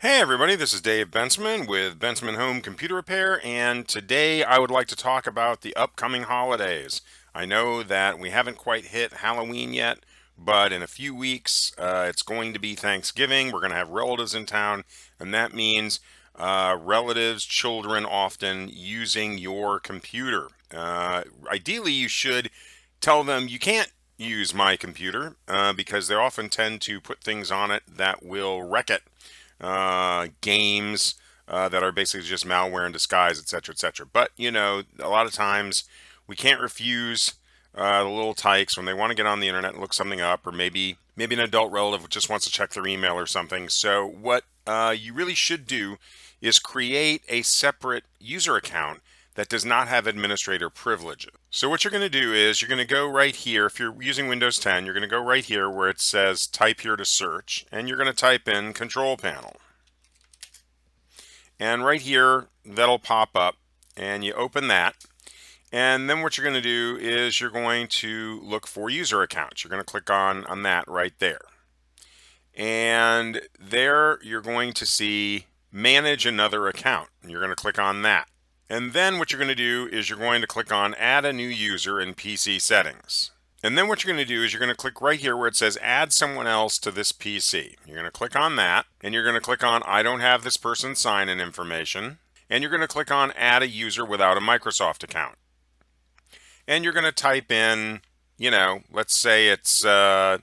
Hey everybody, this is Dave Bensman with Bensman Home Computer Repair, and today I would like to talk about the upcoming holidays. I know that we haven't quite hit Halloween yet, but in a few weeks it's going to be Thanksgiving. We're going to have relatives in town, and that means relatives, children often using your computer. Ideally, you should tell them you can't use my computer because they often tend to put things on it that will wreck it, games that are basically just malware in disguise, etc., etc. But you know, a lot of times we can't refuse the little tykes when they want to get on the internet and look something up, or maybe an adult relative just wants to check their email or something. So what you really should do is create a separate user account that does not have administrator privileges. So what you're going to do is you're going to go right here. If you're using Windows 10, you're going to go right here where it says type here to search, and you're going to type in control panel. And right here, that'll pop up, and you open that. And then what you're going to do is you're going to look for user accounts. You're going to click on that right there. And there you're going to see manage another account. And you're going to click on that. And then what you're going to do is you're going to click on add a new user in PC settings. And then what you're going to do is you're going to click right here where it says add someone else to this PC. You're going to click on that, and you're going to click on I don't have this person's sign-in information, and you're going to click on add a user without a Microsoft account. And you're going to type in, let's say it's, your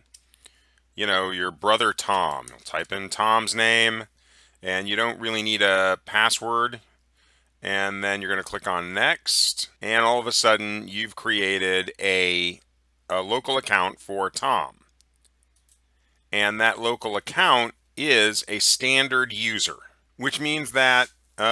brother Tom. You'll type in Tom's name, and you don't really need a password. And then you're going to click on next, and all of a sudden you've created a local account for Tom. And that local account is a standard user, which means that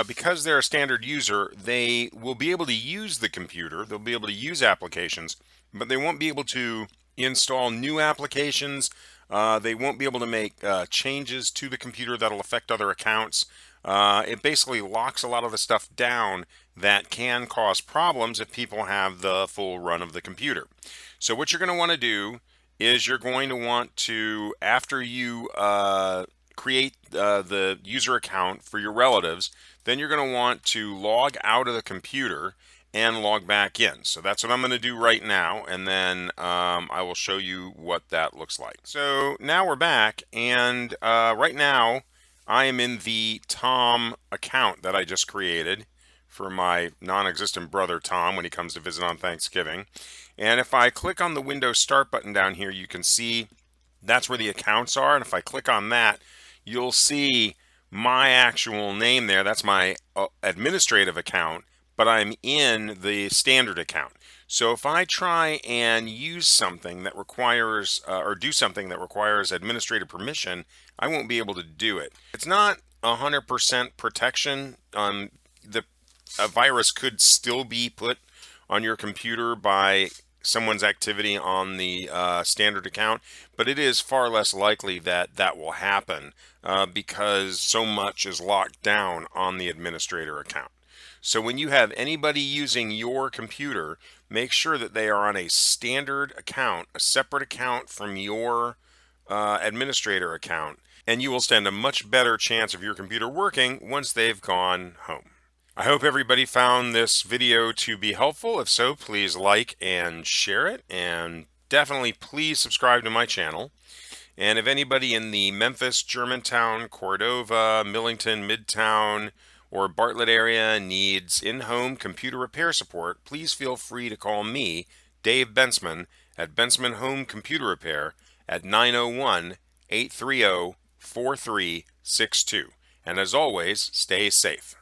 because they're a standard user, they will be able to use the computer, they'll be able to use applications, but they won't be able to install new applications. They won't be able to make changes to the computer that'll affect other accounts. It basically locks a lot of the stuff down that can cause problems if people have the full run of the computer. So what you're going to want to do is you're going to want to, after you create the user account for your relatives, then you're going to want to log out of the computer and log back in. So that's what I'm going to do right now, and then I will show you what that looks like. So now we're back, and right now I am in the Tom account that I just created for my non-existent brother Tom when he comes to visit on Thanksgiving. And if I click on the Windows Start button down here, you can see that's where the accounts are. And if I click on that, you'll see my actual name there. That's my administrative account, but I'm in the standard account. So if I try and use something that requires or do something that requires administrative permission, I won't be able to do it. It's not 100% protection. A virus could still be put on your computer by someone's activity on the standard account, but it is far less likely that that will happen because so much is locked down on the administrator account. So when you have anybody using your computer, make sure that they are on a standard account, a separate account from your administrator account, and you will stand a much better chance of your computer working once they've gone home. I hope everybody found this video to be helpful. If so, please like and share it, and definitely please subscribe to my channel. And if anybody in the Memphis, Germantown, Cordova, Millington, Midtown, or Bartlett area needs in-home computer repair support, please feel free to call me, Dave Bensman, at Bensman Home Computer Repair at 901-830-4362. And as always, stay safe.